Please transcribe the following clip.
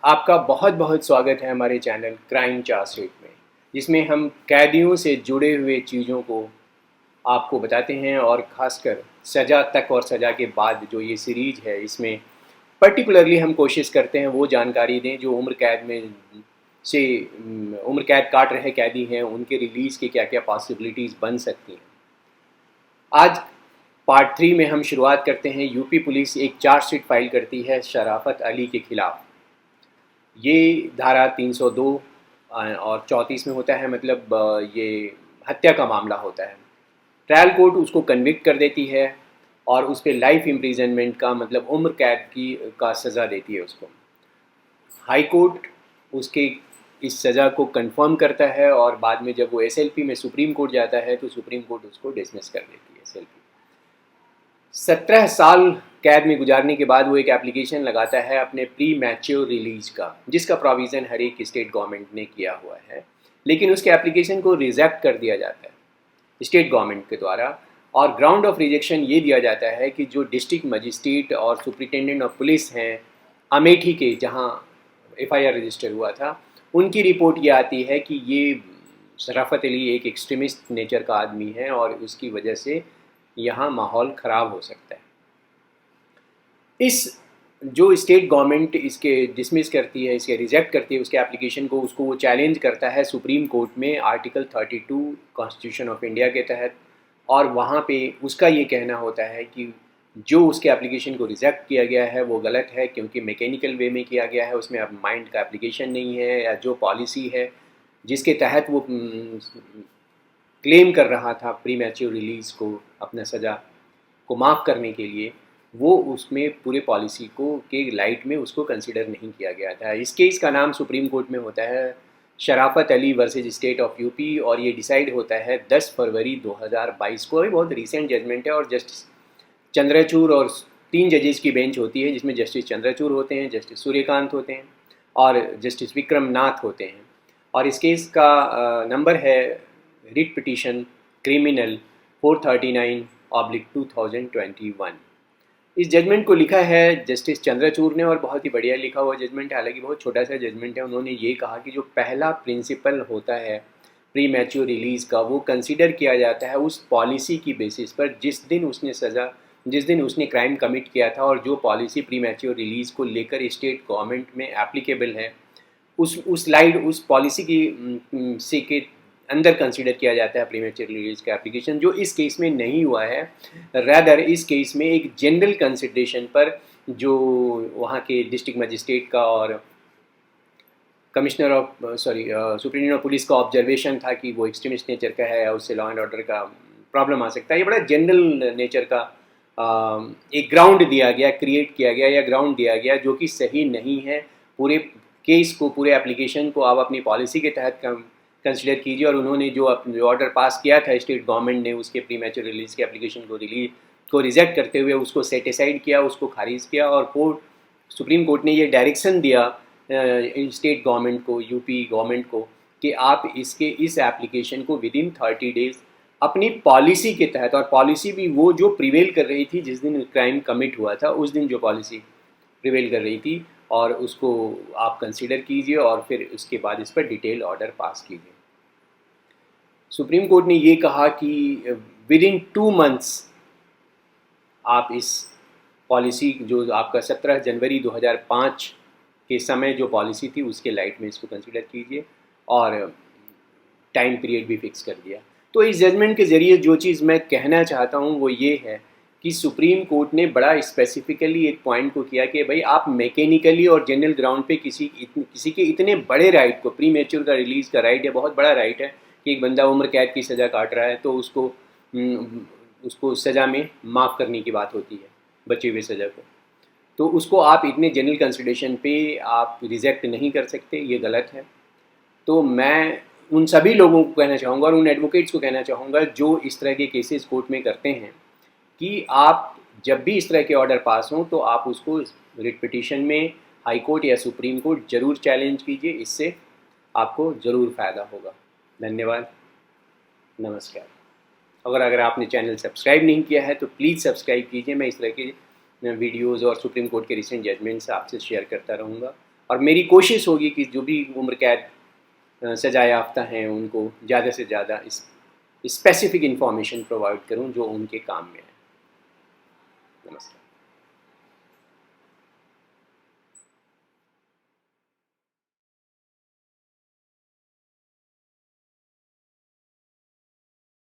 आपका बहुत बहुत स्वागत है हमारे चैनल क्राइम चार्जशीट में, जिसमें हम कैदियों से जुड़े हुए चीज़ों को आपको बताते हैं और ख़ासकर सज़ा तक और सज़ा के बाद जो ये सीरीज़ है इसमें पर्टिकुलरली हम कोशिश करते हैं वो जानकारी दें जो उम्र कैद में से उम्र कैद काट रहे कैदी हैं, उनके रिलीज़ की क्या क्या पॉसिबिलिटीज़ बन सकती हैं। आज पार्ट 3 में हम शुरुआत करते हैं। यूपी पुलिस एक चार्जशीट फाइल करती है शराफत अली के खिलाफ़। ये धारा 302 और 34 में होता है, मतलब ये हत्या का मामला होता है। ट्रायल कोर्ट उसको कन्विक्ट कर देती है और उस पर लाइफ इम्प्रिजनमेंट का मतलब उम्र कैद की का सज़ा देती है उसको। हाई कोर्ट उसके इस सज़ा को कंफर्म करता है और बाद में जब वो एसएलपी में सुप्रीम कोर्ट जाता है तो सुप्रीम कोर्ट उसको डिसमिस कर देती है। एसएलपी 17 साल कैद में गुजारने के बाद वो एक एप्लीकेशन लगाता है अपने प्री मैच्योर रिलीज का, जिसका प्रोविज़न हर एक स्टेट गवर्नमेंट ने किया हुआ है, लेकिन उसके एप्लीकेशन को रिजेक्ट कर दिया जाता है स्टेट गवर्नमेंट के द्वारा। और ग्राउंड ऑफ रिजेक्शन ये दिया जाता है कि जो डिस्ट्रिक्ट मजिस्ट्रेट और सुप्रिटेंडेंट ऑफ पुलिस हैं अमेठी के, जहाँ एफआईआर रजिस्टर हुआ था, उनकी रिपोर्ट ये आती है कि ये शराफत अली एक एक्सट्रीमिस्ट नेचर का आदमी है और उसकी वजह से यहाँ माहौल ख़राब हो सकता है। इस जो स्टेट गवर्नमेंट इसके डिसमिस करती है, इसके रिजेक्ट करती है उसके एप्लीकेशन को, उसको वो चैलेंज करता है सुप्रीम कोर्ट में आर्टिकल 32 कॉन्स्टिट्यूशन ऑफ इंडिया के तहत। और वहाँ पे उसका ये कहना होता है कि जो उसके एप्लीकेशन को रिजेक्ट किया गया है वो गलत है, क्योंकि मैकेनिकल वे में किया गया है, उसमें अब माइंड का एप्लीकेशन नहीं है, या जो पॉलिसी है जिसके तहत वो क्लेम कर रहा था प्री मैच्योर रिलीज़ को, अपना सज़ा को माफ़ करने के लिए, वो उसमें पूरे पॉलिसी को के लाइट में उसको कंसिडर नहीं किया गया था। इस केस का नाम सुप्रीम कोर्ट में होता है शराफत Ali versus state of UP, और ये डिसाइड होता है 10 फरवरी 2022 को। अभी बहुत रिसेंट जजमेंट है और जस्टिस चंद्रचूड़ और 3 जजेस की बेंच होती है, जिसमें जस्टिस चंद्रचूड़ होते हैं, जस्टिस सूर्यकांत होते हैं और जस्टिस विक्रम नाथ होते हैं। और इस केस का नंबर है रिट पिटीशन क्रिमिनल 439/2021। इस जजमेंट को लिखा है जस्टिस चंद्रचूड़ ने और बहुत ही बढ़िया लिखा हुआ जजमेंट है, हालांकि बहुत छोटा सा जजमेंट है। उन्होंने ये कहा कि जो पहला प्रिंसिपल होता है प्री मैच्योर रिलीज़ का, वो कंसीडर किया जाता है उस पॉलिसी की बेसिस पर जिस दिन उसने क्राइम कमिट किया था, और जो पॉलिसी प्री मैच्योर रिलीज़ को लेकर स्टेट गवर्नमेंट में एप्लीकेबल है उस पॉलिसी की से के अंदर कंसीडर किया जाता है प्री मैच्योर रिलीज का एप्लीकेशन, जो इस केस में नहीं हुआ है। रैदर इस केस में एक जनरल कंसिडरेशन पर जो वहाँ के डिस्ट्रिक्ट मजिस्ट्रेट का और commissioner of superintendent of police का ऑब्जर्वेशन था कि वो एक्सट्रीमिस्ट नेचर का है या उससे लॉ एंड ऑर्डर का प्रॉब्लम आ सकता है। ये बड़ा जनरल नेचर का एक ग्राउंड दिया गया, क्रिएट किया गया या ग्राउंड दिया गया, जो कि सही नहीं है। पूरे केस को, पूरे एप्लीकेशन को आप अपनी पॉलिसी के तहत कंसिडर कीजिए। और उन्होंने जो ऑर्डर पास किया था स्टेट गवर्नमेंट ने उसके प्री मैच्योर रिलीज़ के एप्लीकेशन को रिजेक्ट करते हुए उसको सेट असाइड किया, उसको खारिज किया। और सुप्रीम कोर्ट ने ये डायरेक्शन दिया स्टेट गवर्नमेंट को, यूपी गवर्नमेंट को, कि आप इस एप्लीकेशन को विदिन 30 डेज़ अपनी पॉलिसी के तहत, और पॉलिसी भी वो जो प्रिवेल कर रही थी जिस दिन क्राइम कमिट हुआ था, उस दिन जो पॉलिसी प्रिवेल कर रही थी, और उसको आप कंसीडर कीजिए और फिर उसके बाद इस पर डिटेल ऑर्डर पास कीजिए। सुप्रीम कोर्ट ने ये कहा कि विदिन 2 मंथ्स आप इस पॉलिसी जो आपका 17 जनवरी 2005 के समय जो पॉलिसी थी उसके लाइट में इसको कंसीडर कीजिए, और टाइम पीरियड भी फिक्स कर दिया। तो इस जजमेंट के ज़रिए जो चीज़ मैं कहना चाहता हूँ वो ये है कि सुप्रीम कोर्ट ने बड़ा स्पेसिफिकली एक पॉइंट को किया कि भाई आप मैकेनिकली और जनरल ग्राउंड पे किसी के इतने बड़े राइट को, प्री मैच्योर का रिलीज़ का राइट है, बहुत बड़ा राइट है कि एक बंदा उम्र कैद की सज़ा काट रहा है तो उसको सज़ा में माफ़ करने की बात होती है, बची हुई सज़ा को, तो उसको आप इतने जनरल कंसिडरेशन पे आप रिजेक्ट नहीं कर सकते, ये गलत है। तो मैं उन सभी लोगों को कहना चाहूँगा और उन एडवोकेट्स को कहना चाहूँगा जो इस तरह के केसेस कोर्ट में करते हैं कि आप जब भी इस तरह के ऑर्डर पास हों तो आप उसको रिट पिटीशन में हाई कोर्ट या सुप्रीम कोर्ट ज़रूर चैलेंज कीजिए, इससे आपको ज़रूर फ़ायदा होगा। धन्यवाद, नमस्कार। अगर आपने चैनल सब्सक्राइब नहीं किया है तो प्लीज़ सब्सक्राइब कीजिए। मैं इस तरह के वीडियोज़ और सुप्रीम कोर्ट के रिसेंट जजमेंट्स आपसे शेयर करता रहूँगा। और मेरी कोशिश होगी कि जो भी उम्र कैद सजा याफ्ता हैं उनको ज़्यादा से ज़्यादा इस स्पेसिफिक इंफॉर्मेशन प्रोवाइड करूं जो उनके काम में है। नमस्कार।